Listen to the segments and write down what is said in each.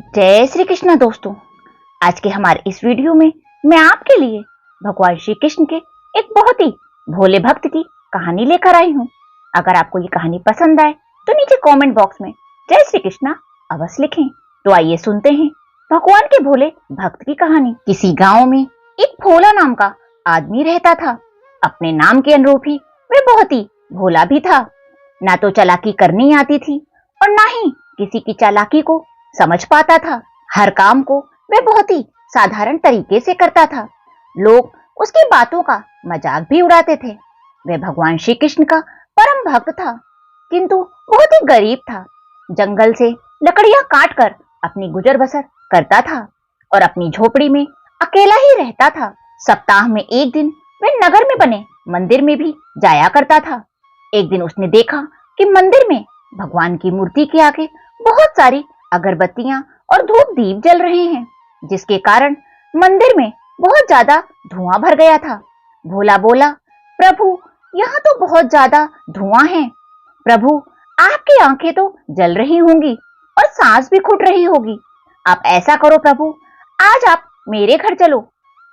जय श्री कृष्ण दोस्तों। आज के हमारे इस वीडियो में मैं आपके लिए भगवान श्री कृष्ण के एक बहुत ही भोले भक्त की कहानी लेकर आई हूँ। अगर आपको ये कहानी पसंद आए तो नीचे कमेंट बॉक्स में जय श्री कृष्ण अवश्य लिखें। तो आइए सुनते हैं भगवान के भोले भक्त की कहानी। किसी गांव में एक भोला नाम का आदमी रहता था। अपने नाम के अनुरूप ही वह बहुत ही भोला भी था। ना तो चालाकी करनी आती थी और ना ही किसी की चालाकी को समझ पाता था। हर काम को वह बहुत ही साधारण तरीके से करता था। लोग उसकी बातों का मजाक भी उड़ाते थे। वह भगवान श्री कृष्ण का परम भक्त था, किंतु बहुत ही गरीब था। जंगल से लकड़ियां काट कर अपनी गुजर बसर करता था और अपनी झोपड़ी में अकेला ही रहता था। सप्ताह में एक दिन वह नगर में बने मंदिर में भी जाया करता था। एक दिन उसने देखा कि मंदिर में भगवान की मूर्ति के आगे बहुत सारी अगरबत्तियां और धूप दीप जल रहे हैं, जिसके कारण मंदिर में बहुत ज्यादा धुआं भर गया था। भोला बोला, प्रभु यहाँ तो बहुत ज्यादा धुआं है। प्रभु आपकी आंखें तो जल रही होंगी और सांस भी घुट रही होगी। आप ऐसा करो प्रभु, आज आप मेरे घर चलो।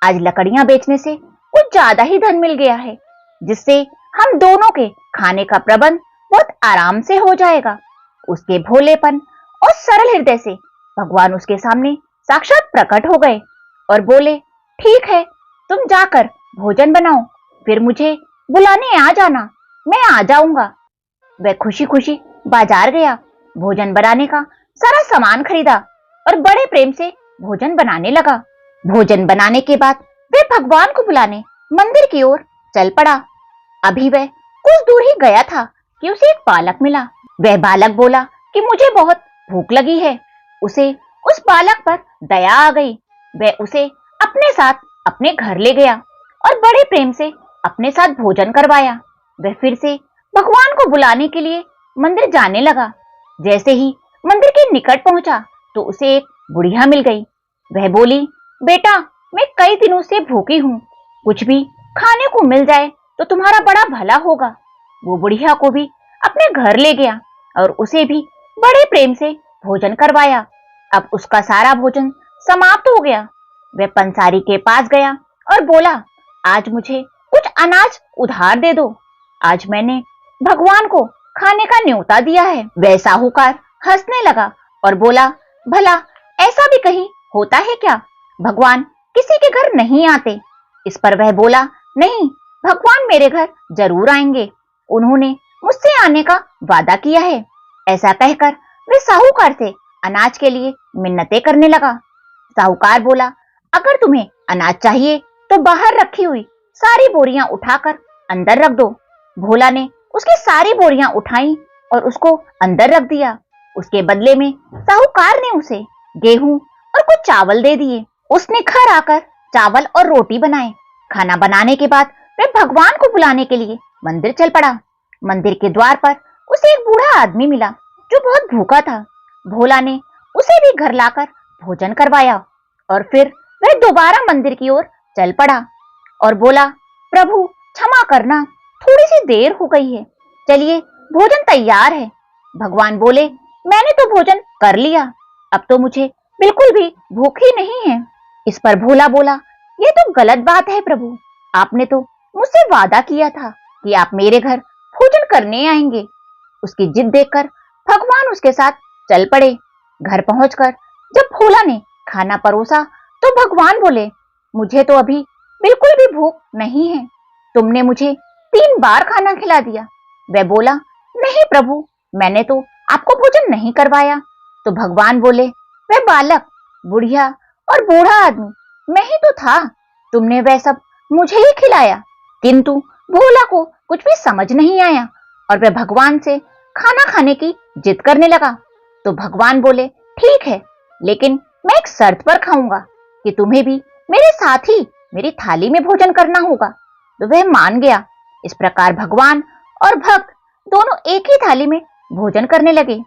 आज लकड़ियां बेचने से कुछ ज्यादा ही धन मिल गया है, जिससे हम दोनों के खाने का प्रबंध बहुत आराम से हो जाएगा। उसके भोलेपन और सरल हृदय से भगवान उसके सामने साक्षात प्रकट हो गए और बोले, ठीक है, तुम जाकर भोजन बनाओ, फिर मुझे बुलाने आ जाना, मैं आ जाऊंगा। वह खुशी खुशी बाजार गया, भोजन बनाने का सारा सामान खरीदा और बड़े प्रेम से भोजन बनाने लगा। भोजन बनाने के बाद वह भगवान को बुलाने मंदिर की ओर चल पड़ा। अभी वह कुछ दूर ही गया था कि उसे एक बालक मिला। वह बालक बोला कि मुझे बहुत भूख लगी है। उसे उस बालक पर दया आ गई। वह उसे अपने साथ अपने घर ले गया और बड़े प्रेम से अपने साथ भोजन करवाया। वह फिर से भगवान को बुलाने के लिए मंदिर जाने लगा। जैसे ही मंदिर के निकट पहुंचा तो उसे एक बुढ़िया मिल गई। वह बोली, बेटा मैं कई दिनों से भूखी हूँ, कुछ भी खाने को मिल जाए तो तुम्हारा बड़ा भला होगा। वो बुढ़िया को भी अपने घर ले गया और उसे भी बड़े प्रेम से भोजन करवाया। अब उसका सारा भोजन समाप्त हो गया। वह पंसारी के पास गया और बोला, आज मुझे कुछ अनाज उधार दे दो। आज मैंने भगवान को खाने का न्योता दिया है। वह साहूकार हंसने लगा और बोला, भला ऐसा भी कहीं होता है क्या? भगवान किसी के घर नहीं आते। इस पर वह बोला, नहीं, भगवान मेरे घर जरूर आएंगे, उन्होंने मुझसे आने का वादा किया है। ऐसा कहकर वह साहूकार से अनाज के लिए मिन्नतें करने लगा। साहूकार बोला, अगर तुम्हें अनाज चाहिए तो बाहर रखी हुई सारी बोरियां उठाकर अंदर रख दो। भोला ने उसकी सारी बोरियां उठाई और उसको अंदर रख दिया। उसके बदले में साहूकार ने उसे गेहूं और कुछ चावल दे दिए। उसने घर आकर चावल और रोटी बनाए। खाना बनाने के बाद वह भगवान को बुलाने के लिए मंदिर चल पड़ा। मंदिर के द्वार पर उसे एक बूढ़ा आदमी मिला जो बहुत भूखा था। भोला ने उसे भी घर लाकर भोजन करवाया और फिर वह दोबारा मंदिर की ओर चल पड़ा और बोला, प्रभु क्षमा करना, थोड़ी सी देर हो गई है, चलिए भोजन तैयार है। भगवान बोले, मैंने तो भोजन कर लिया, अब तो मुझे बिल्कुल भी भूख ही नहीं है। इस पर भोला बोला, ये तो गलत बात है प्रभु, आपने तो मुझसे वादा किया था कि आप मेरे घर भोजन करने आएंगे। उसकी जिद देखकर भगवान उसके साथ चल पड़े। घर पहुंचकर जब भोला ने खाना परोसा तो भगवान बोले, मुझे तो अभी बिल्कुल भी भूख नहीं है, तुमने मुझे 3 बार खाना खिला दिया। वह बोला, नहीं प्रभु, मैंने तो आपको भोजन नहीं करवाया। तो भगवान बोले, वह बालक, बुढ़िया और बूढ़ा आदमी मैं ही तो था, तुमने वह सब मुझे ही खिलाया। किंतु भोला को कुछ भी समझ नहीं आया और वह भगवान से खाना खाने की जिद करने लगा। तो भगवान बोले, ठीक है, लेकिन मैं एक शर्त पर खाऊंगा कि तुम्हें भी मेरे साथ ही मेरी थाली में भोजन करना होगा। तो वह मान गया। इस प्रकार भगवान और भक्त दोनों एक ही थाली में भोजन करने लगे।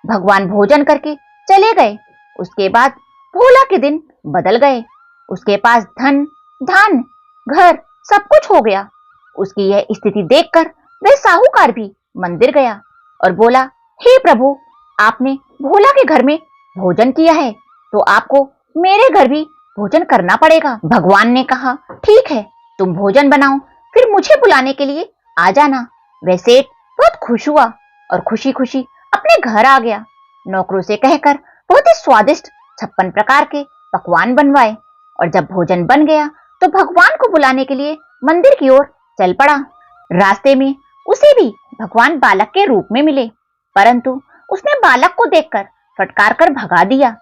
भगवान भोजन करके चले गए। उसके बाद भोला के दिन बदल गए। उसके पास धन, धान, घर सब कुछ हो गया। उसकी यह स्थिति देखकर वह साहूकार भी मंदिर गया और बोला, हे प्रभु, आपने भोला के घर में भोजन किया है तो आपको मेरे घर भी भोजन करना पड़ेगा। भगवान ने कहा, ठीक है, तुम भोजन बनाओ, फिर मुझे बुलाने के लिए आ जाना। वह सेठ बहुत खुश हुआ और खुशी खुशी अपने घर आ गया। नौकरों से कहकर बहुत ही स्वादिष्ट 56 प्रकार के पकवान बनवाए, और जब भोजन बन गया तो भगवान को बुलाने के लिए मंदिर की ओर चल पड़ा। रास्ते में उसे भी भगवान बालक के रूप में मिले, परंतु उसने बालक को देखकर फटकार कर भगा दिया।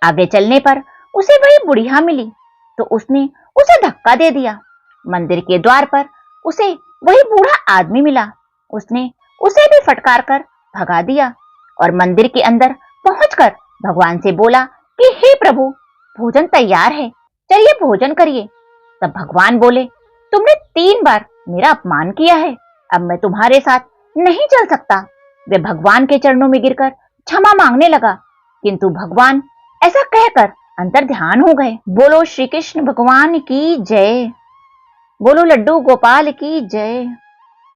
आगे चलने पर उसे वही बुढ़िया मिली तो उसने उसे धक्का दे दिया। मंदिर के द्वार पर उसे वही बूढ़ा आदमी मिला, उसने उसे भी फटकार कर भगा दिया और मंदिर के अंदर पहुंचकर भगवान से बोला कि हे प्रभु, भोजन तैयार है, चलिए भोजन करिए। तब भगवान बोले, तुमने 3 बार मेरा अपमान किया है, अब मैं तुम्हारे साथ नहीं चल सकता। वे भगवान के चरणों में गिरकर क्षमा मांगने लगा, किंतु भगवान ऐसा कहकर अंतर ध्यान हो गए। बोलो श्री कृष्ण भगवान की जय, बोलो लड्डू गोपाल की जय।